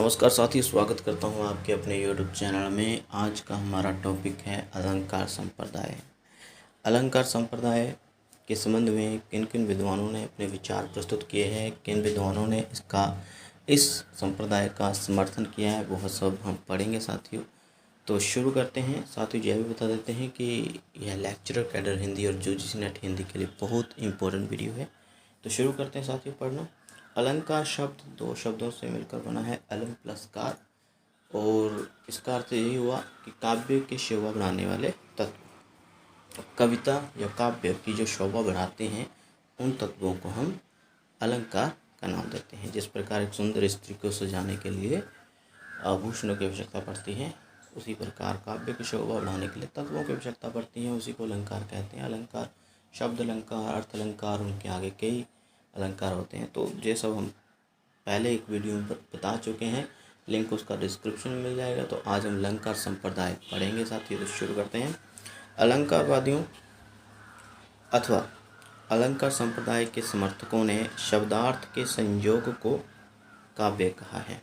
नमस्कार साथियों, स्वागत करता हूं आपके अपने YouTube चैनल में। आज का हमारा टॉपिक है अलंकार संप्रदाय। अलंकार संप्रदाय के संबंध में किन किन विद्वानों ने अपने विचार प्रस्तुत किए हैं, किन विद्वानों ने इस संप्रदाय का समर्थन किया है, वह सब हम पढ़ेंगे साथियों। तो शुरू करते हैं साथियों। यह भी बता देते हैं कि यह लेक्चरर कैडर हिंदी और यूजीसी नेट हिंदी के लिए बहुत इंपॉर्टेंट वीडियो है। तो शुरू करते हैं साथियों पढ़ना। अलंकार शब्द दो शब्दों से मिलकर बना है, अलम प्लस कार, और इसका अर्थ यही हुआ कि काव्य की शोभा बढ़ाने वाले तत्व। कविता या काव्य की जो शोभा बढ़ाते हैं उन तत्वों को हम अलंकार का नाम देते हैं। जिस प्रकार एक सुंदर स्त्री को सजाने के लिए आभूषणों की आवश्यकता पड़ती है, उसी प्रकार काव्य की शोभा बढ़ाने के लिए तत्वों की आवश्यकता पड़ती है, उसी को अलंकार कहते हैं। अलंकार, शब्द अलंकार, अर्थ अलंकार, उनके आगे कई अलंकार होते हैं। तो ये सब हम पहले एक वीडियो में बता चुके हैं, लिंक उसका डिस्क्रिप्शन में मिल जाएगा। तो आज हम अलंकार संप्रदाय पढ़ेंगे साथियों। तो शुरू करते हैं। अलंकारवादियों अथवा अलंकार संप्रदाय के समर्थकों ने शब्दार्थ के संयोग को काव्य कहा है।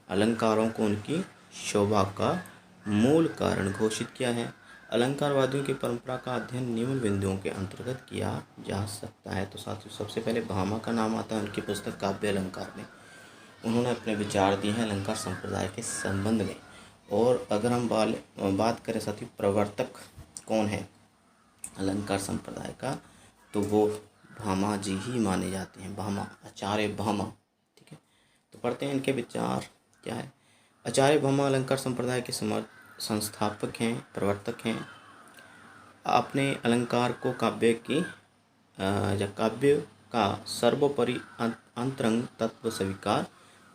अलंकारों को उनकी शोभा का मूल कारण घोषित किया है। अलंकारवादियों की परंपरा का अध्ययन निम्न बिंदुओं के अंतर्गत किया जा सकता है। तो साथियों सबसे पहले भामा का नाम आता है उनकी पुस्तक काव्य अलंकार में। उन्होंने अपने विचार दिए हैं अलंकार संप्रदाय के संबंध में। और अगर हम बात करें साथियों प्रवर्तक कौन है अलंकार संप्रदाय का, तो वो भामा जी ही माने जाते हैं। भामा, आचार्य भामा, ठीक है। तो पढ़ते हैं इनके विचार क्या है। आचार्य भामा अलंकार संप्रदाय के संस्थापक हैं, प्रवर्तक हैं। आपने अलंकार को काव्य का सर्वोपरि अंतरंग तत्व स्वीकार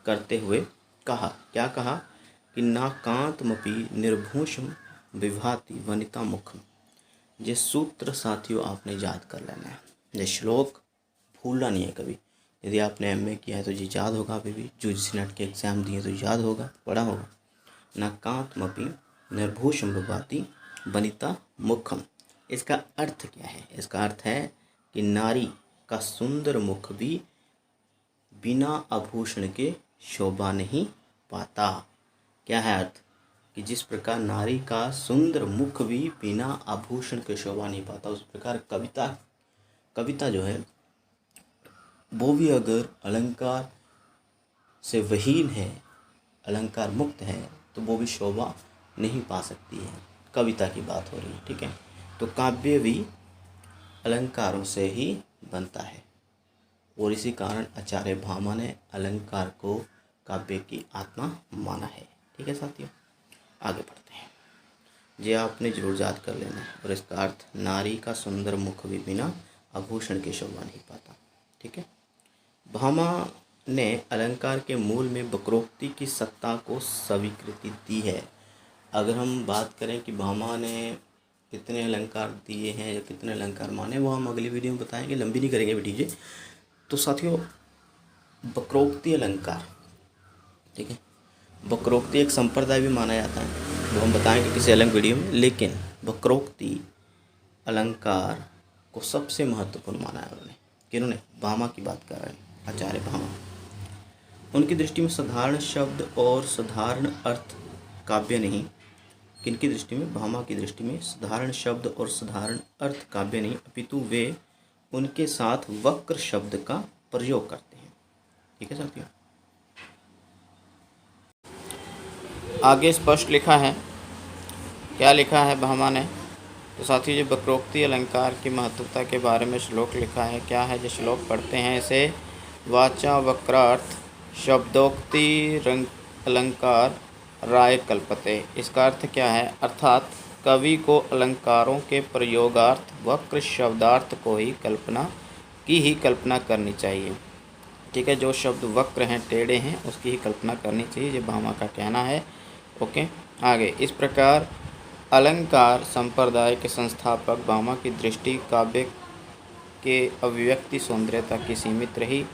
करते हुए कहा, क्या कहा कि नाकांतमपि निर्भूषम विभाति वनिता मुखम। ये सूत्र साथियों आपने याद कर लेना है, ये श्लोक भूलना नहीं है कभी। यदि आपने एमए किया है तो ये याद होगा, अभी भी यूजीसी नेट के एग्जाम दिए तो याद होगा, पढ़ा होगा। नाकांतमपि निर्भूषम विभाति वनिता मुखम। इसका अर्थ क्या है? इसका अर्थ है कि नारी का सुंदर मुख भी बिना आभूषण के शोभा नहीं पाता। क्या है अर्थ? कि जिस प्रकार नारी का सुंदर मुख भी बिना आभूषण के शोभा नहीं पाता, उस प्रकार कविता जो है वो भी अगर अलंकार से विहीन है, अलंकार मुक्त है, तो वो भी शोभा नहीं पा सकती है। कविता की बात हो रही है, ठीक है। तो काव्य भी अलंकारों से ही बनता है, और इसी कारण आचार्य भामा ने अलंकार को काव्य की आत्मा माना है, ठीक है साथियों। आगे बढ़ते हैं। ये आपने जरूर याद कर लेना है। और इसका अर्थ नारी का सुंदर मुख भी बिना आभूषण के शोभा नहीं पाता, ठीक है। भामा ने अलंकार के मूल में वक्रोक्ति की सत्ता को स्वीकृति दी है। अगर हम बात करें कि भामा ने कितने अलंकार दिए हैं या कितने अलंकार माने, वो हम अगली वीडियो में बताएंगे, लंबी नहीं करेंगे वीडियो। तो साथियों वक्रोक्ति अलंकार, ठीक है, वक्रोक्ति एक संप्रदाय भी माना जाता है, वो हम बताएंगे किसी अलग वीडियो में। लेकिन वक्रोक्ति अलंकार को सबसे महत्वपूर्ण माना है उन्होंने। किन्होंने? भामा की बात कर रहे हैं, आचार्य भामा। उनकी दृष्टि में साधारण शब्द और साधारण अर्थ काव्य नहीं। किनकी दृष्टि में? भामा की दृष्टि में साधारण शब्द और साधारण अर्थ काव्य नहीं, अपितु वे उनके साथ वक्र शब्द का प्रयोग करते हैं, ठीक है साथियों। आगे स्पष्ट लिखा है, क्या लिखा है भामा ने? तो साथियों ये वक्रोक्ति अलंकार की महत्वता के बारे में श्लोक लिखा है। क्या है? जो श्लोक पढ़ते हैं इसे। वाचा वक्रार्थ शब्दोक्ति अलंकार राय कल्पते। इसका अर्थ क्या है? अर्थात कवि को अलंकारों के प्रयोगार्थ वक्र शब्दार्थ की ही कल्पना करनी चाहिए, ठीक है। जो शब्द वक्र हैं, टेढ़े हैं, उसकी ही कल्पना करनी चाहिए, ये भामा का कहना है। ओके, आगे। इस प्रकार अलंकार संप्रदाय के संस्थापक भामा की दृष्टि काव्य के अभिव्यक्ति सौंदर्यता की सीमित रही।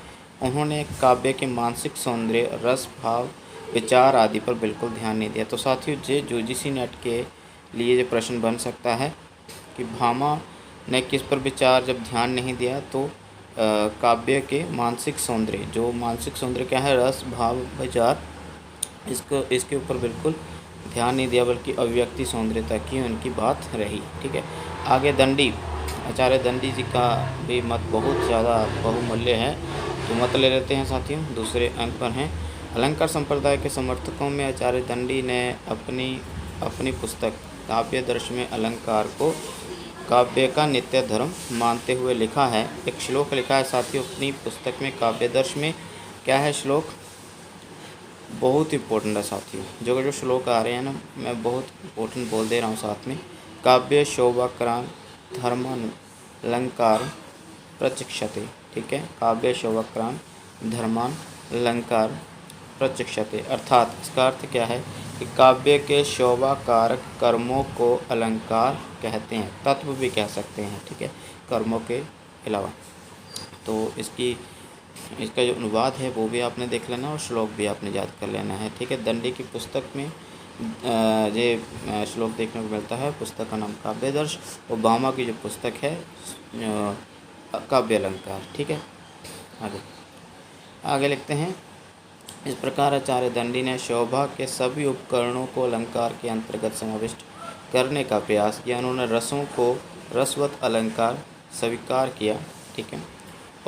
उन्होंने काव्य के मानसिक सौंदर्य, रस, भाव, विचार आदि पर बिल्कुल ध्यान नहीं दिया। तो साथियों ये यूजीसी नेट के लिए ये प्रश्न बन सकता है कि भामा ने किस पर विचार जब ध्यान नहीं दिया, तो काव्य के मानसिक सौंदर्य, जो मानसिक सौंदर्य क्या है? रस, भाव, विचार इसको इसके ऊपर बिल्कुल ध्यान नहीं दिया, बल्कि अभिव्यक्ति सौंदर्यता की उनकी बात रही। ठीक है, आगे दंडी, आचार्य दंडी जी का भी मत बहुत ज़्यादा बहुमूल्य है, तो मत ले लेते हैं साथियों। दूसरे अंक पर हैं, अलंकार संप्रदाय के समर्थकों में आचार्य दंडी ने अपनी पुस्तक काव्य दर्श में अलंकार को काव्य का नित्य धर्म मानते हुए लिखा है। एक श्लोक लिखा है साथियों अपनी पुस्तक में काव्य दर्श में। क्या है श्लोक? बहुत इम्पोर्टेंट है साथियों, जो जो श्लोक आ रहे हैं ना, मैं बहुत इम्पोर्टेंट बोल दे रहा हूँ साथ में। काव्य शोभाक्रांत धर्मालंकार प्रचिक्षते। ठीक है, काव्य शोभाक्रांत धर्मालंकार प्रचिक्षते, अर्थात इसका अर्थ क्या है कि काव्य के शोभाकारक कर्मों को अलंकार कहते हैं, तत्व भी कह सकते हैं। ठीक है, कर्मों के अलावा। तो इसका जो अनुवाद है वो भी आपने देख लेना और श्लोक भी आपने याद कर लेना है। ठीक है, दंडी की पुस्तक में ये श्लोक देखने को मिलता है। पुस्तक का नाम काव्य दर्श, और भामा की जो पुस्तक है काव्य अलंकार। ठीक है, आगे लिखते हैं, इस प्रकार आचार्य दंडी ने शोभा के सभी उपकरणों को अलंकार के अंतर्गत समाविष्ट करने का प्रयास किया। उन्होंने रसों को रसवत अलंकार स्वीकार किया। ठीक है,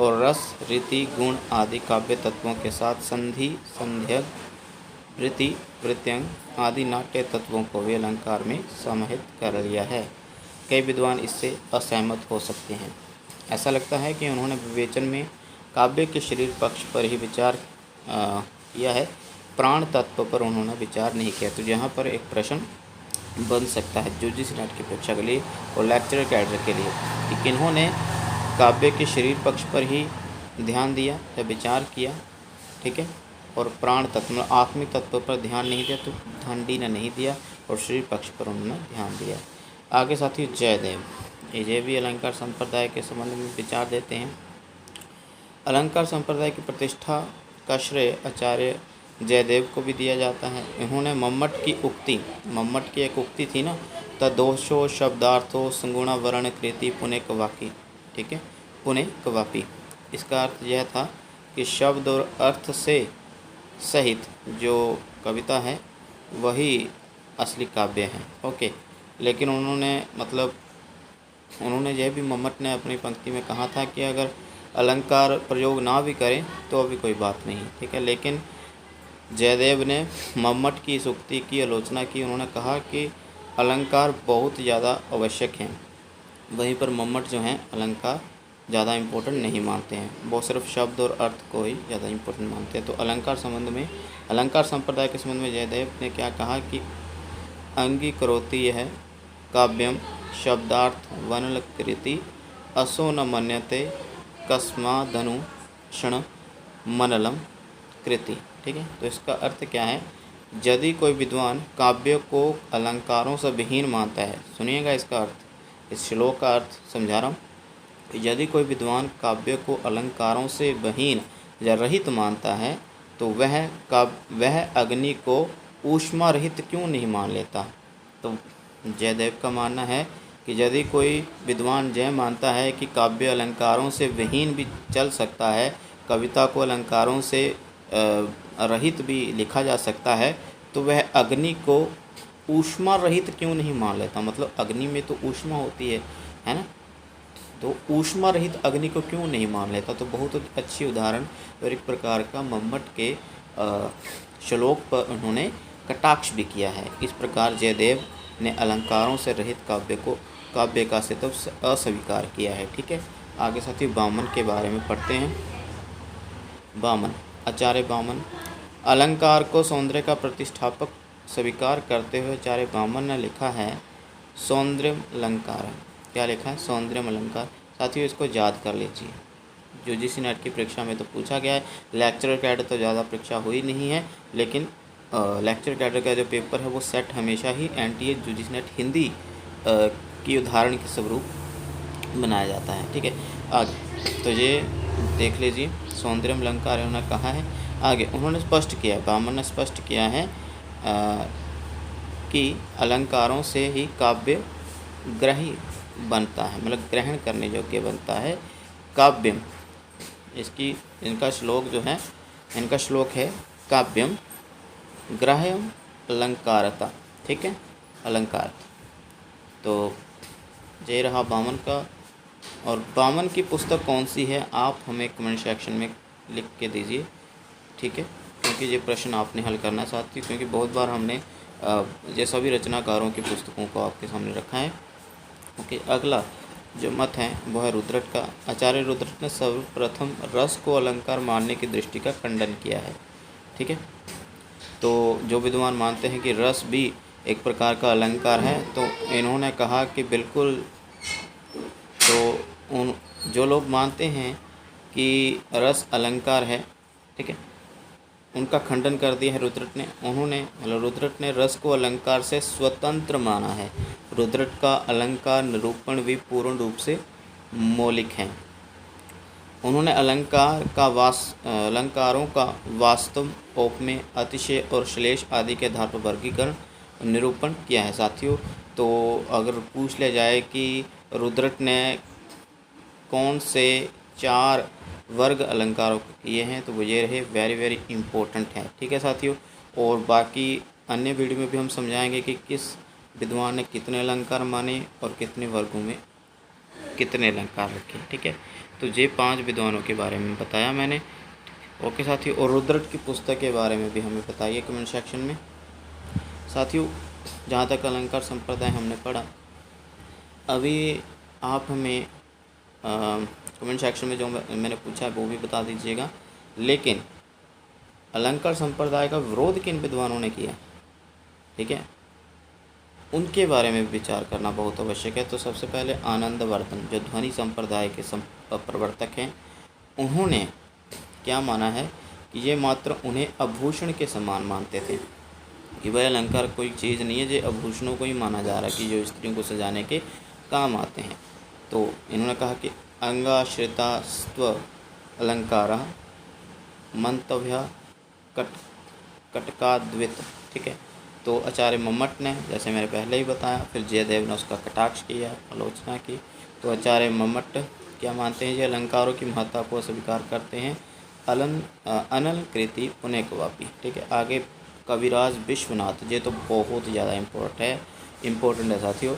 और रस, रीति, गुण आदि काव्य तत्वों के साथ संधि, संध्यक, वृत्ति, वृत्यंग आदि नाट्य तत्वों को भी अलंकार में समाहित कर लिया है। कई विद्वान इससे असहमत हो सकते हैं। ऐसा लगता है कि उन्होंने विवेचन में काव्य के शरीर पक्ष पर ही विचार किया है, प्राण तत्व पर उन्होंने विचार नहीं किया। तो यहाँ पर एक प्रश्न बन सकता है यूजीसी नेट की परीक्षा के लिए और लेक्चरर कैडर के लिए कि किन्होंने काव्य के शरीर पक्ष पर ही ध्यान दिया या विचार किया। ठीक है, और प्राण तत्व आत्मिक तत्व पर ध्यान नहीं दिया, तो दंडी ने नहीं दिया, और शरीर पक्ष पर उन्होंने ध्यान दिया। आगे साथी जयदेव, ये भी अलंकार संप्रदाय के संबंध में विचार देते हैं। अलंकार संप्रदाय की प्रतिष्ठा का श्रेय आचार्य जयदेव को भी दिया जाता है। इन्होंने मम्मट की एक उक्ति थी ना, तदोषो शब्दार्थो संगुणा वर्ण कृति पुण्य कवाकी। ठीक है, पुण्य कवापी, इसका अर्थ यह था कि शब्द और अर्थ से सहित जो कविता है वही असली काव्य है। ओके, लेकिन उन्होंने यह भी मम्मट ने अपनी पंक्ति में कहा था कि अगर अलंकार प्रयोग ना भी करें तो अभी कोई बात नहीं। ठीक है, लेकिन जयदेव ने मम्मट की इस उक्ति की आलोचना की। उन्होंने कहा कि अलंकार बहुत ज़्यादा आवश्यक हैं, वहीं पर मम्मट जो हैं अलंकार ज़्यादा इम्पोर्टेंट नहीं मानते हैं, वो सिर्फ शब्द और अर्थ को ही ज़्यादा इम्पोर्टेंट मानते हैं। तो अलंकार संप्रदाय के संबंध में जयदेव ने क्या कहा कि अंगीकरोति यह काव्यम शब्दार्थ वनलकृति असो न मन्यते कस्मादनु क्षण मनलम कृति। ठीक है, तो इसका अर्थ क्या है, यदि कोई विद्वान काव्य को अलंकारों से विहीन मानता है, सुनिएगा इसका अर्थ, इस श्लोक का अर्थ समझा रहा हूँ। यदि कोई विद्वान काव्य को अलंकारों से विहीन या रहित मानता है तो वह अग्नि को ऊष्मा रहित क्यों नहीं मान लेता। तो जयदेव का मानना है कि यदि कोई विद्वान यह मानता है कि काव्य अलंकारों से विहीन भी चल सकता है, कविता को अलंकारों से रहित भी लिखा जा सकता है, तो वह अग्नि को ऊष्मा रहित क्यों नहीं मान लेता। मतलब अग्नि में तो ऊष्मा होती है ना, तो ऊष्मा रहित अग्नि को क्यों नहीं मान लेता। तो बहुत अच्छी उदाहरण और एक प्रकार का मम्मट के श्लोक पर उन्होंने कटाक्ष भी किया है। इस प्रकार जयदेव ने अलंकारों से रहित काव्य का अस्तित्व अस्वीकार किया है। ठीक है, आगे साथी वामन के बारे में पढ़ते हैं। वामन, आचार्य वामन अलंकार को सौंदर्य का प्रतिष्ठापक स्वीकार करते हुए आचार्य वामन ने लिखा है सौंदर्यम अलंकार। क्या लिखा है? सौंदर्यम अलंकार। साथियों इसको याद कर लीजिए, यूजीसी नेट की परीक्षा में तो पूछा गया है। लेक्चरर कैडर तो ज़्यादा परीक्षा हुई नहीं है, लेकिन लेक्चर कैडर का जो पेपर है वो सेट हमेशा ही एनटीए यूजीसी नेट हिंदी की उदाहरण के स्वरूप बनाया जाता है। ठीक है, आगे तो ये देख लीजिए सौंदर्यम अलंकार उन्होंने कहा है। आगे उन्होंने स्पष्ट किया, वामन ने स्पष्ट किया है कि अलंकारों से ही काव्य ग्रही बनता है, मतलब ग्रहण करने योग्य बनता है। काव्यम, इनका श्लोक जो है, इनका श्लोक है काव्यम ग्राह्यम अलंकारता, ठीक है, अलंकार। तो ये रहा बामन का। और बामन की पुस्तक कौन सी है आप हमें कमेंट सेक्शन में लिख के दीजिए, ठीक है, क्योंकि ये प्रश्न आपने हल करना चाहती हूँ, क्योंकि बहुत बार हमने ये सभी रचनाकारों की पुस्तकों को आपके सामने रखा है। ओके, अगला जो मत है वह है रुद्रट का। आचार्य रुद्रट ने सर्वप्रथम रस को अलंकार मानने की दृष्टि का खंडन किया है, ठीक है। तो जो विद्वान मानते हैं कि रस भी एक प्रकार का अलंकार है, तो इन्होंने कहा कि बिल्कुल, तो उन जो लोग मानते हैं कि रस अलंकार है, ठीक है, उनका खंडन कर दिया है रुद्रट ने। रुद्रट ने रस को अलंकार से स्वतंत्र माना है। रुद्रट का अलंकार निरूपण भी पूर्ण रूप से मौलिक है। उन्होंने अलंकारों का वास्तव, उपमेय, अतिशय और श्लेष आदि के आधार पर वर्गीकरण निरूपण किया है। साथियों, तो अगर पूछ लिया जाए कि रुद्रट ने कौन से 4 वर्ग अलंकारों किए हैं, तो वो ये रहे, वेरी वेरी इम्पोर्टेंट है, ठीक है साथियों। और बाकी अन्य वीडियो में भी हम समझाएंगे कि किस विद्वान ने कितने अलंकार माने और कितने वर्गों में कितने अलंकार रखे, ठीक है। तो ये 5 विद्वानों के बारे में बताया मैंने। ओके साथियों, और रुद्रट की पुस्तक के बारे में भी हमें बताइए कमेंट सेक्शन में। साथियों, जहाँ तक अलंकार संप्रदाय हमने पढ़ा, अभी आप हमें कमेंट सेक्शन में जो मैंने पूछा है वो भी बता दीजिएगा। लेकिन अलंकार संप्रदाय का विरोध किन विद्वानों ने किया, ठीक है, उनके बारे में विचार करना बहुत आवश्यक है। तो सबसे पहले आनंदवर्धन, जो ध्वनि संप्रदाय के प्रवर्तक हैं, उन्होंने क्या माना है कि ये मात्र उन्हें आभूषण के समान मानते थे, कि वह अलंकार कोई चीज़ नहीं है, जो आभूषणों को ही माना जा रहा है कि जो स्त्रियों को सजाने के काम आते हैं। तो इन्होंने कहा कि अंगाश्रितास्त्व अलंकार मंतव्य कटकाद्वित, ठीक है। तो आचार्य मम्मट ने, जैसे मैंने पहले ही बताया, फिर जयदेव ने उसका कटाक्ष किया, आलोचना की। तो आचार्य मम्मट क्या मानते हैं, ये अलंकारों की महत्ता को स्वीकार करते हैं, अनलकृति पुण्यकवापी, ठीक है। आगे कविराज विश्वनाथ, ये तो बहुत ज़्यादा इम्पोर्टेंट है साथियों।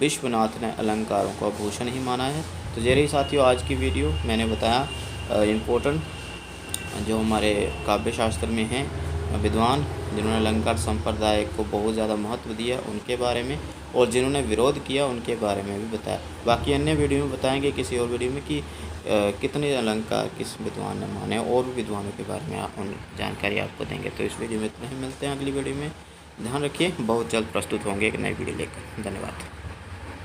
विश्वनाथ ने अलंकारों को आभूषण ही माना है। तो ये रही साथियों आज की वीडियो। मैंने बताया इम्पोर्टेंट जो हमारे काव्य शास्त्र में हैं विद्वान, जिन्होंने अलंकार संप्रदाय को बहुत ज़्यादा महत्व दिया, उनके बारे में, और जिन्होंने विरोध किया उनके बारे में भी बताया। बाकी अन्य वीडियो में बताएंगे किसी और वीडियो में कि कितने अलंकार किस विद्वान ने माने, और भी विद्वानों के बारे में उन जानकारी आपको देंगे। तो इस वीडियो में इतना ही, मिलते हैं अगली वीडियो में। ध्यान रखिए, बहुत जल्द प्रस्तुत होंगे एक नई वीडियो लेकर। धन्यवाद।